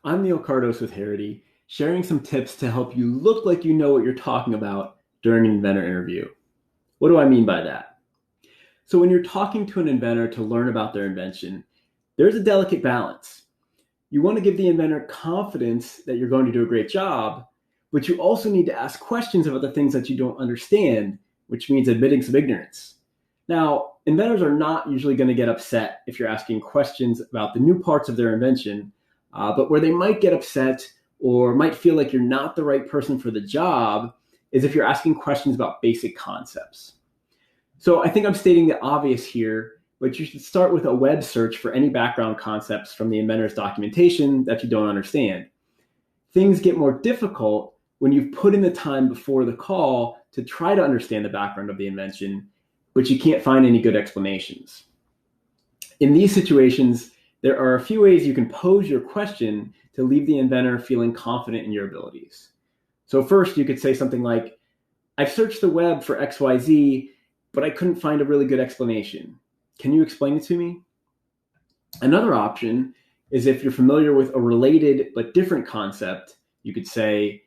I'm Neil Kardos with Harity, sharing some tips to help you look like you know what you're talking about during an inventor interview. What do I mean by that? So when you're talking to an inventor to learn about their invention, there's a delicate balance. You want to give the inventor confidence that you're going to do a great job, but you also need to ask questions about the things that you don't understand, which means admitting some ignorance. Now, inventors are not usually going to get upset if you're asking questions about the new parts of their invention, but where they might get upset or might feel like you're not the right person for the job is if you're asking questions about basic concepts. So I think I'm stating the obvious here, but you should start with a web search for any background concepts from the inventor's documentation that you don't understand. Things get more difficult when you've put in the time before the call to try to understand the background of the invention, but you can't find any good explanations. In these situations, there are a few ways you can pose your question to leave the inventor feeling confident in your abilities. So first, you could say something like, I've searched the web for XYZ, but I couldn't find a really good explanation. Can you explain it to me? Another option is if you're familiar with a related but different concept, you could say,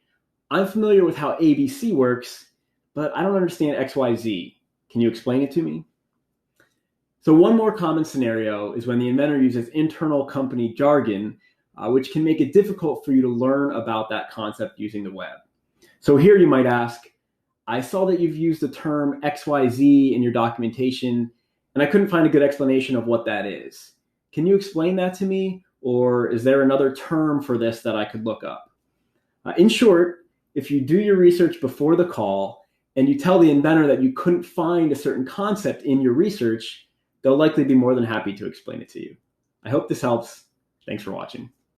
I'm familiar with how ABC works, but I don't understand XYZ. Can you explain it to me? So one more common scenario is when the inventor uses internal company jargon, which can make it difficult for you to learn about that concept using the web. So here you might ask, I saw that you've used the term XYZ in your documentation, and I couldn't find a good explanation of what that is. Can you explain that to me? Or is there another term for this that I could look up? In short, if you do your research before the call and you tell the inventor that you couldn't find a certain concept in your research, they'll likely be more than happy to explain it to you. I hope this helps. Thanks for watching.